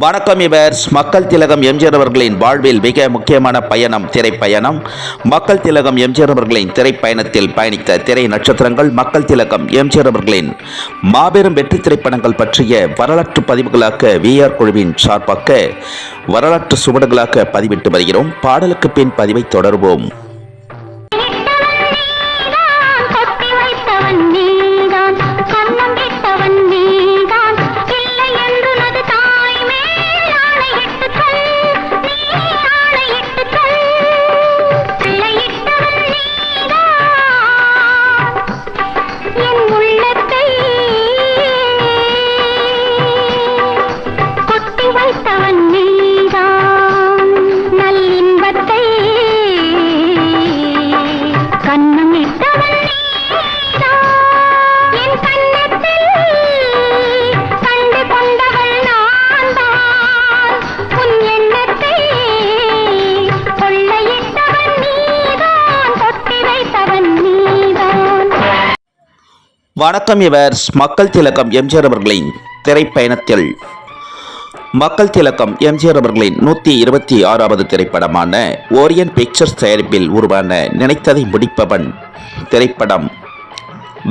வணக்கம். இவர் மக்கள் திலகம் எம்ஜிஆர் அவர்களின் வாழ்வில் மிக முக்கியமான பயணம் திரைப்பயணம். மக்கள் திலகம் எம்ஜிஆர் அவர்களின் திரைப்பயணத்தில் பயணித்த திரை நட்சத்திரங்கள், மக்கள் திலகம் எம்ஜிஆர் அவர்களின் மாபெரும் வெற்றி திரைப்படங்கள் பற்றிய வரலாற்று பதிவுகளாக விஆர் குழுவின் சார்பாக வரலாற்று சுவடுகளாக பதிவிட்டு வருகிறோம். பாடலுக்கு பின் பதிவை தொடர்வோம். வணக்கம். இவர் மக்கள் திலகம் எம்ஜிஆர் அவர்களின் திரைப்பயணத்தில் மக்கள் திலகம் எம்ஜிஆர் அவர்களின் 126வது திரைப்படமான ஓரியன்ட் பிக்சர்ஸ் தயாரிப்பில் உருவான நினைத்ததை முடிப்பவன் திரைப்படம்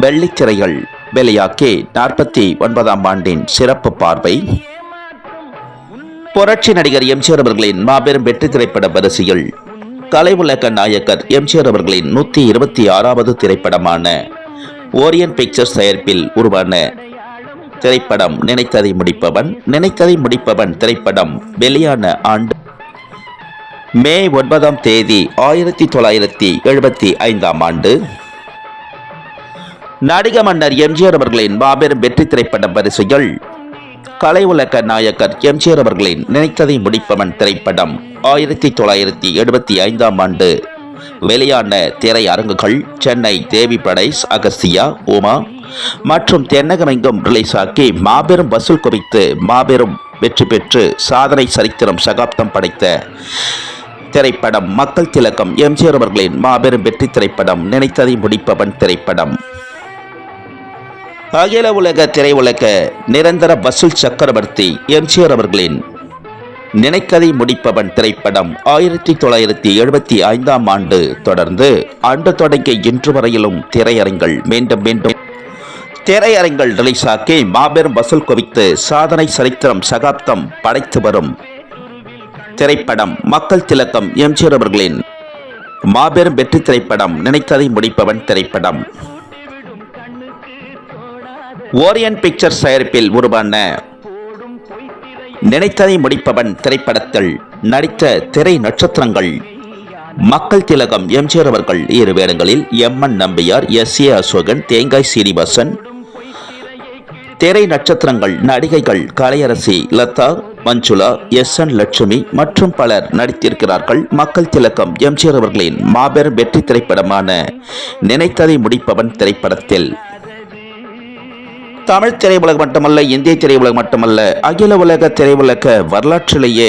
வெள்ளித்திரைகள் வெளியாகி 49ஆம் ஆண்டின் சிறப்பு பார்வை. புரட்சி நடிகர் எம்ஜிஆர் அவர்களின் மாபெரும் வெற்றி திரைப்பட வரிசையில் கலை உலக நாயகர் எம்ஜிஆர் அவர்களின் 126வது திரைப்படமான ஓரியன்ட் பிக்சர்ஸ் தயாரிப்பில் உருவான திரைப்படம் நினைத்ததை முடிப்பவன் திரைப்படம் வெளியான ஆண்டு மே 9ஆம் தேதி 1975ஆம் ஆண்டு. நடிக மன்னர் எம்ஜிஆர் அவர்களின் மாபெரும் வெற்றி திரைப்பட வரிசைகள் கலை உலக நாயகர் எம்ஜிஆர் அவர்களின் நினைத்ததை முடிப்பவன் திரைப்படம் 1975ஆம் ஆண்டு வெளியான திரையரங்குகள் சென்னை தேவி படைஸ், அகஸ்தியா, உமா மற்றும் தென்னகமெங்கும் ரிலீஸ் ஆக்கி மாபெரும் வசூல் குவித்து மாபெரும் வெற்றி பெற்று சாதனை சரித்திரம் சகாப்தம் படைத்த திரைப்படம் மக்கள் திலகம் எம்ஜிஆர் அவர்களின் மாபெரும் வெற்றி திரைப்படம் நினைத்ததை முடிப்பவன் திரைப்படம். அகில உலக திரையுலக நிரந்தர வசூல் சக்கரவர்த்தி எம்ஜிஆர் அவர்களின் நினைத்ததை முடிப்பவன் திரைப்படம் 1975ஆம் ஆண்டு தொடர்ந்து ஆண்டு தொடங்கிய இன்று வரையிலும் திரையரங்கள் மீண்டும் திரையரங்கள் ரிலீஸ் ஆக்கி மாபெரும் வசூல் குவித்து சாதனை சரித்திரம் சகாப்தம் படைத்து வரும் திரைப்படம் மக்கள் திலகம் எம்ஜிஆர் அவர்களின் மாபெரும் வெற்றி திரைப்படம் நினைத்ததை முடிப்பவன் திரைப்படம். ஓரியன்ட் பிக்சர்ஸ் தயாரிப்பில் உருவான நினைத்ததை முடிப்பவன் திரைப்படத்தில் நடித்த திரை நட்சத்திரங்கள் மக்கள் திலகம் எம்ஜிஆர் அவர்கள் 2 வேடங்களில், எம்.என். நம்பியார், எஸ்.ஏ. அசோகன், தேங்காய் சீனிவாசன். திரை நட்சத்திரங்கள் நடிகைகள் கலையரசி, லதா, மஞ்சுளா, எஸ்.என். லட்சுமி மற்றும் பலர் நடித்திருக்கிறார்கள். மக்கள் திலகம் எம்ஜிஆர் அவர்களின் மாபெரும் வெற்றி திரைப்படமான நினைத்ததை முடிப்பவன் திரைப்படத்தில் தமிழ் திரையுலகம் மட்டுமல்ல, இந்திய திரையுலகம் மட்டுமல்ல, அகில உலக திரையுலக வரலாற்றிலேயே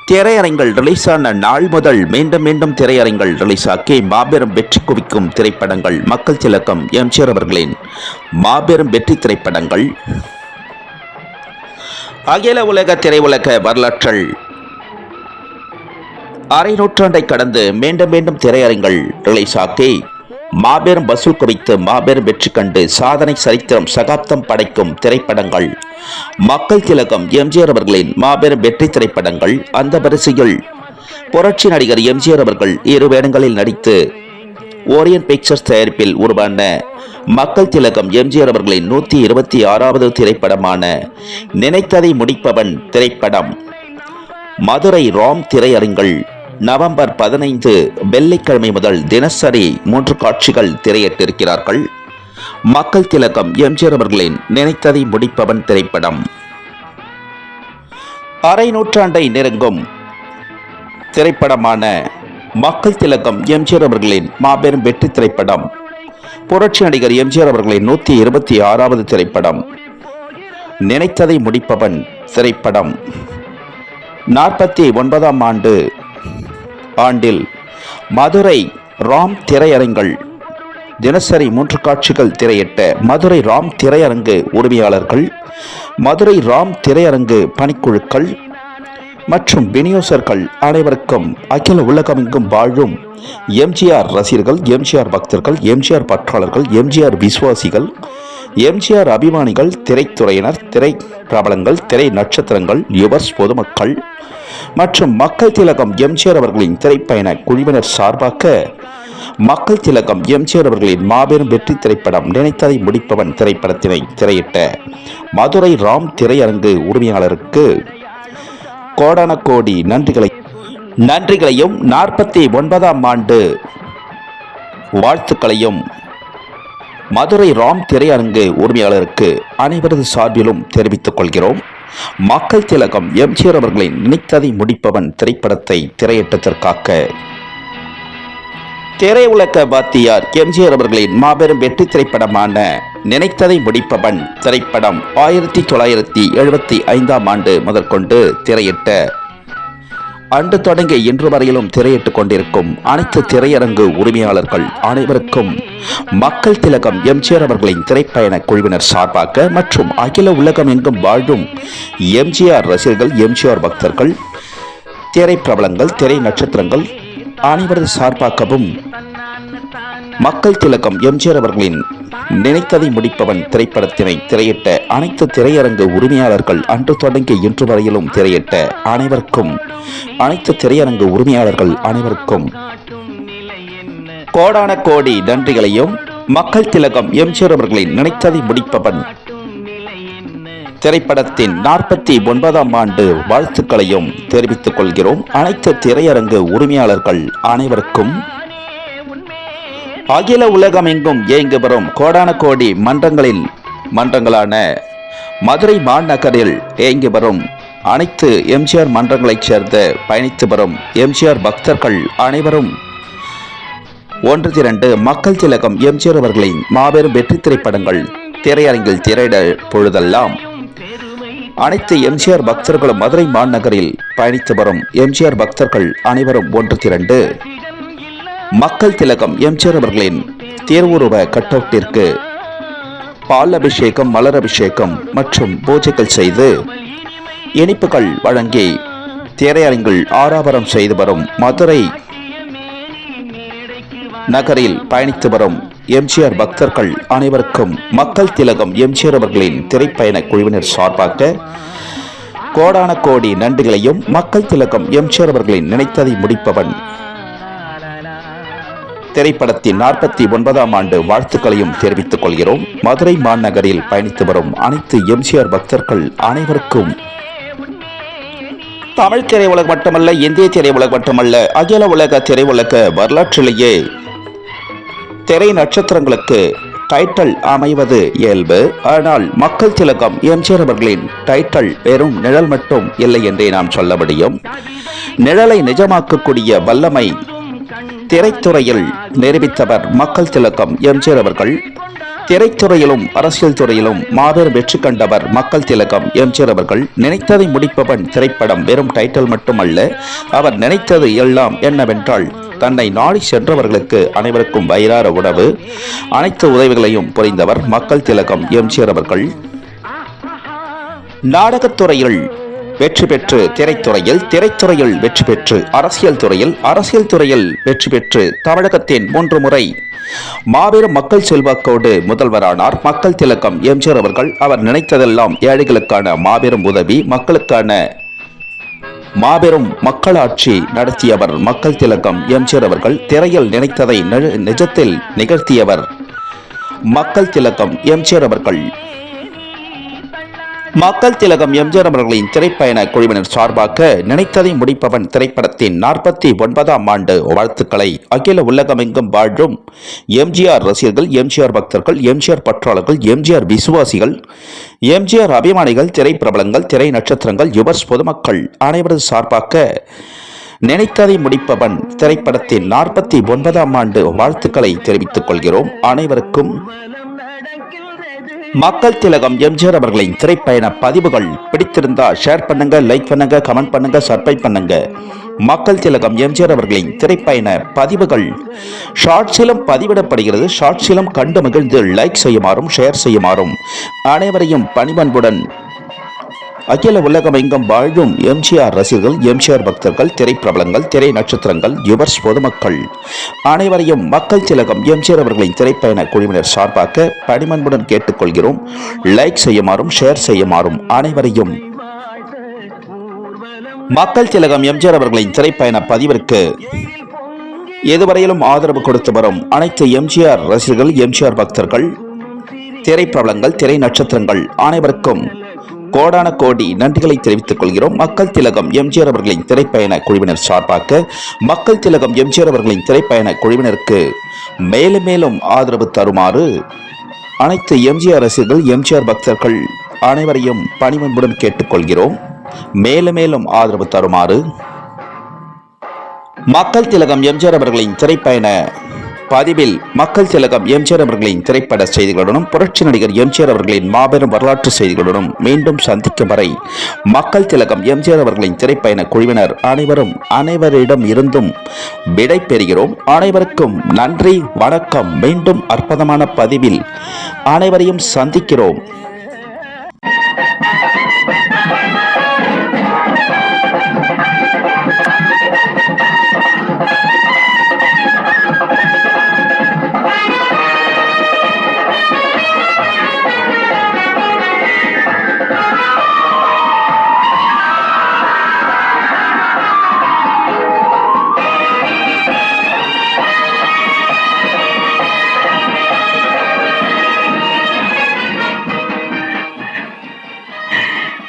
திரையரங்கள் ரிலீஸ் ஆன நாள் முதல் மீண்டும் திரையரங்கள் ரிலீஸ் ஆக்கி மாபெரும் வெற்றி குவிக்கும் திரைப்படங்கள் மக்கள் திலகம் எம்ஜிஆர் அவர்களின் மாபெரும் வெற்றி திரைப்படங்கள். அகில உலக திரையுலக வரலாற்றில் அரை நூற்றாண்டை கடந்து மீண்டும் திரையரங்கள் ரிலீஸ் ஆக்கி மாபெரும் வசூல் குவித்து மாபெரும் வெற்றி கண்டு சாதனை சரித்திரம் சகாப்தம் படைக்கும் திரைப்படங்கள் மக்கள் திலகம் எம்ஜிஆர் அவர்களின் மாபெரும் வெற்றி திரைப்படங்கள். அந்த வரிசையில் புரட்சி நடிகர் எம்ஜிஆர் அவர்கள் 2 வேடங்களில் நடித்து ஓரியன்ட் பிக்சர்ஸ் தயாரிப்பில் உருவான மக்கள் திலகம் எம்ஜிஆர் அவர்களின் 126வது திரைப்படமான நினைத்ததை முடிப்பவன் திரைப்படம் மதுரை ராம் திரையரங்கில் நவம்பர் 15 வெள்ளிக்கிழமை முதல் தினசரி 3 காட்சிகள் திரையிட்டிருக்கிறார்கள். மக்கள் திலகம் எம்ஜிஆர் அவர்களின் நினைத்ததை முடிப்பவன் திரைப்படம் அரை நூற்றாண்டை நெருங்கும் திரைப்படமான மக்கள் திலகம் எம்ஜிஆர் அவர்களின் மாபெரும் வெற்றி திரைப்படம் புரட்சி நடிகர் எம்ஜிஆர் அவர்களின் 126வது திரைப்படம் நினைத்ததை முடிப்பவன் திரைப்படம் 49ஆம் ஆண்டில் மதுரை ராம் திரையரங்கில் தினசரி 3 காட்சிகள் திரையிட்ட மதுரை ராம் திரையரங்கு உரிமையாளர்கள் மதுரை ராம் திரையரங்கு பணிக்குழுக்கள் மற்றும் விநியோகர்கள் அனைவருக்கும் அகில உலகமெங்கும் வாழும் எம்ஜிஆர் ரசிகர்கள், எம்ஜிஆர் பக்தர்கள், எம்ஜிஆர் பற்றாளர்கள், எம்ஜிஆர் விசுவாசிகள், எம்ஜிஆர் அபிமானிகள், திரைத்துறையினர், திரை பிரபலங்கள், திரை நட்சத்திரங்கள், யுவர்ஸ், பொதுமக்கள் மற்றும் மக்கள் திலகம் எம்ஜிஆர் அவர்களின் திரைப்பயண குழுவினர் சார்பாக மக்கள் திலகம் எம்ஜிஆர் அவர்களின் மாபெரும் வெற்றி திரைப்படம் நினைத்ததை முடிப்பவன் திரைப்படத்தினை திரையிட்ட மதுரை ராம் திரையரங்கு உரிமையாளருக்கு கோடான கோடி நன்றிகளையும் 49ஆம் ஆண்டு வாழ்த்துக்களையும் மதுரை ராம் திரையரங்கு உரிமையாளருக்கு அனைவரது சார்பிலும் தெரிவித்துக் கொள்கிறோம். மக்கள் திலகம் எம்ஜிஆர் அவர்களின் நினைத்ததை முடிப்பவன் திரைப்படத்தை திரையிட்டதற்காக திரையுலக வாத்தியார் எம்ஜிஆர் அவர்களின் மாபெரும் வெற்றி திரைப்படமான நினைத்ததை முடிப்பவன் திரைப்படம் 1975ஆம் ஆண்டு முதற்கொண்டு திரையிட்ட அன்று தொடங்கி இன்று வரையிலும் திரையிட்டுக் கொண்டிருக்கும் அனைத்து திரையரங்கு உரிமையாளர்கள் அனைவருக்கும் மக்கள் திலகம் எம்ஜிஆர் அவர்களின் திரைப்பயண குழுவினர் சார்பாக மற்றும் அகில உலகம் எங்கும் வாழும் எம்ஜிஆர் ரசிகர்கள், எம்ஜிஆர் பக்தர்கள், திரை பிரபலங்கள், திரை நட்சத்திரங்கள் அனைவரது சார்பாகவும் மக்கள் திலகம் எம்ஜிஆர் அவர்களின் நினைத்ததை முடிப்பவன் திரைப்படத்தினை திரையிட்ட அனைத்து திரையரங்கு உரிமையாளர்கள் அன்று தொடங்கி இன்று வரையிலும் திரையிட்ட அனைவருக்கும், அனைத்து திரையரங்கு உரிமையாளர்கள் அனைவருக்கும் கோடான கோடி நன்றிகளையும் மக்கள் திலகம் எம்ஜிஆர் அவர்களின் நினைத்ததை முடிப்பவன் திரைப்படத்தின் 49ஆம் ஆண்டு வாழ்த்துக்களையும் தெரிவித்துக் கொள்கிறோம். அனைத்து திரையரங்கு உரிமையாளர்கள் அனைவருக்கும் அகில உலகம் எங்கும் இயங்கி வரும் கோடான கோடி மன்றங்களான மதுரை மாநகரில் இயங்கி வரும் அனைத்து எம்ஜிஆர் மன்றங்களைச் சேர்ந்த பயணித்து வரும் எம்ஜிஆர் பக்தர்கள் அனைவரும் ஒன்று திரண்டு மக்கள் திலகம் எம்ஜிஆர் அவர்களின் மாபெரும் வெற்றி திரைப்படங்கள் திரையரங்கில் திரையிட பொழுதெல்லாம் அனைத்து எம்ஜிஆர் பக்தர்களும் மதுரை மாநகரில் பயணித்து வரும் எம்ஜிஆர் பக்தர்கள் அனைவரும் ஒன்று திரண்டு மக்கள் திலகம் எம்ஜிஆர் அவர்களின் தேர்வுருவ கட்டவுட்டிற்கு பால் அபிஷேகம், மலர் அபிஷேகம் மற்றும் பூஜைகள் செய்து இனிப்புகள் வழங்கி திரையரங்கில் ஆராபரம் செய்து வரும் மதுரை நகரில் பயணித்து வரும் எம்ஜிஆர் பக்தர்கள் அனைவருக்கும் மக்கள் திலகம் எம்ஜிஆர் அவர்களின் திரைப்பயண குழுவினர் சார்பாக கோடான கோடி நன்றிகளையும் மக்கள் திலகம் எம்ஜிஆர் அவர்களின் நினைத்ததை முடிப்பவன் திரைப்படத்தின் 49ஆம் ஆண்டு வாழ்த்துக்களையும் தெரிவித்துக் கொள்கிறோம். மதுரை மாநகரில் பயணித்து வரும் அனைத்து எம்ஜிஆர் பக்தர்கள் அனைவருக்கும் தமிழ் திரையுலகம் மட்டுமல்ல, இந்திய திரையுலகம் மட்டுமல்ல, அகில உலக திரையுலக வரலாற்றிலேயே திரை நட்சத்திரங்களுக்கு டைட்டில் அமைவது இயல்பு. ஆனால் மக்கள் திலகம் எம்ஜிஆர் அவர்களின் டைட்டில் வெறும் நிழல் மட்டும் இல்லை என்றே நாம் சொல்ல முடியும். நிழலை நிஜமாக்கக்கூடிய வல்லமை திரைத்துறையில் நிரூபித்தவர் மக்கள் திலகம் எம்ஜிஆர் அவர்கள். திரைத்துறையிலும் அரசியல் துறையிலும் மாபெரும் வெற்றி கண்டவர் மக்கள் திலகம் எம்ஜிஆர் அவர்கள். நினைத்ததை முடிப்பவன் திரைப்படம் வெறும் டைட்டில் மட்டுமல்ல, அவர் நினைத்தது எல்லாம் என்னவென்றால் தன்னை நாடி சென்றவர்களுக்கு அனைவருக்கும் வயிறார உணவு, அனைத்து உதவிகளையும் புரிந்தவர் மக்கள் திலகம் எம்ஜிஆர் அவர்கள். நாடகத்துறையில் வெற்றி பெற்று திரைத்துறையில் வெற்றி பெற்று அரசியல் துறையில் வெற்றி பெற்று தமிழகத்தின் 3 முறை மாபெரும் மக்கள் செல்வாக்கோடு முதல்வரானார் மக்கள் திலகம் எம்ஜிஆர் அவர்கள். அவர் நினைத்ததெல்லாம் ஏழைகளுக்கான மாபெரும் உதவி, மக்களுக்கான மாபெரும் மக்களாட்சி நடத்தியவர் மக்கள் திலகம் எம்ஜிஆர் அவர்கள். திரையில் நினைத்ததை நிஜத்தில் நிகழ்த்தியவர் மக்கள் திலகம் எம்ஜிஆர் அவர்கள். மக்கள் திலகம் எம்ஜிஆர் அவர்களின் திரைப்பயண குழுவினர் சார்பாக நினைத்ததை முடிப்பவன் திரைப்படத்தின் 49ஆம் ஆண்டு வாழ்த்துக்களை அகில உலகமெங்கும் வாழும் எம்ஜிஆர் ரசிகர்கள், எம்ஜிஆர் பக்தர்கள், எம்ஜிஆர் பற்றாளர்கள், எம்ஜிஆர் விசுவாசிகள், எம்ஜிஆர் அபிமானிகள், திரை பிரபலங்கள், திரை நட்சத்திரங்கள், யுவர்ஸ், பொதுமக்கள் அனைவரது சார்பாக நினைத்ததை முடிப்பவன் திரைப்படத்தின் 49ஆம் ஆண்டு வாழ்த்துக்களை தெரிவித்துக் கொள்கிறோம். அனைவருக்கும் மக்கள் திலகம் எம்ஜிஆர் அவர்களின் திரைப்பயண பதிவுகள் பிடித்திருந்தால் ஷேர் பண்ணுங்க, லைக் பண்ணுங்க, கமெண்ட் பண்ணுங்க, சப்ஸ்கிரைப் பண்ணுங்க. மக்கள் திலகம் எம்ஜிஆர் அவர்களின் திரைப்பயண பதிவுகள் ஷார்ட்ஸிலும் பதிவிடப்படுகிறது. ஷார்ட்ஸிலும் கண்டு மகிழ்ந்து லைக் செய்யுமாறும் ஷேர் செய்யுமாறும் அனைவரையும் பணிபன்புடன் அகில உலகம் எங்கும் வாழும் எம்ஜிஆர் ரசிகர்கள், எம்ஜிஆர் பக்தர்கள், திரைப்பிரபலங்கள், திரை நட்சத்திரங்கள், யுவர்ஸ், பொதுமக்கள் அனைவரையும் மக்கள் திலகம் எம்ஜிஆர் அவர்களின் திரைப்பயண குழுவினர் சார்பாக பணிமன்புடன் கேட்டுக்கொள்கிறோம். லைக் செய்யுமாறும் ஷேர் செய்யுமாறும் அனைவரையும் மக்கள் திலகம் எம்ஜிஆர் அவர்களின் திரைப்பயண பதிவிற்கு இதுவரையிலும் ஆதரவு கொடுத்து வரும் அனைத்து எம்ஜிஆர் ரசிகர்கள், எம்ஜிஆர் பக்தர்கள், திரைப்பிரபலங்கள், திரை நட்சத்திரங்கள் அனைவருக்கும் கோடான கோடி நன்றிகளை தெரிவித்துக் கொள்கிறோம். மக்கள் திலகம் எம்ஜிஆர் அவர்களின் திரைப்பயண குழுவினர் சார்பாக மக்கள் திலகம் எம்ஜிஆர் அவர்களின் திரைப்பயண குழுவினருக்கு மேலும் மேலும் ஆதரவு தருமாறு அனைத்து எம்ஜிஆர் ரசிகர்கள், எம்ஜிஆர் பக்தர்கள் அனைவரையும் பணிவன்புடன் கேட்டுக்கொள்கிறோம். மேலும் மேலும் ஆதரவு தருமாறு மக்கள் திலகம் எம்ஜிஆர் அவர்களின் திரைப்பயண பதிவில் மக்கள் திலகம் எம்ஜிஆர் அவர்களின் திரைப்பட செய்திகளுடனும் புரட்சி நடிகர் எம்ஜிஆர் அவர்களின் மாபெரும் வரலாற்று செய்திகளுடனும் மீண்டும் சந்திக்கும் வரை மக்கள் திலகம் எம்ஜிஆர் அவர்களின் திரைப்பயண குழுவினர் அனைவரிடம் இருந்தும் விடை பெறுகிறோம். அனைவருக்கும் நன்றி, வணக்கம். மீண்டும் அற்புதமான பதிவில் அனைவரையும் சந்திக்கிறோம்.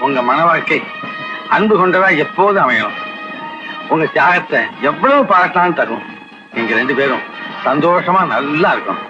உங்க மன வாழ்க்கை அன்பு கொண்டதா எப்போது அமையணும். உங்க தியாகத்தை எவ்வளவு பாராட்டலான்னு தரும். நீங்க 2 பேரும் சந்தோஷமா நல்லா இருக்கணும்.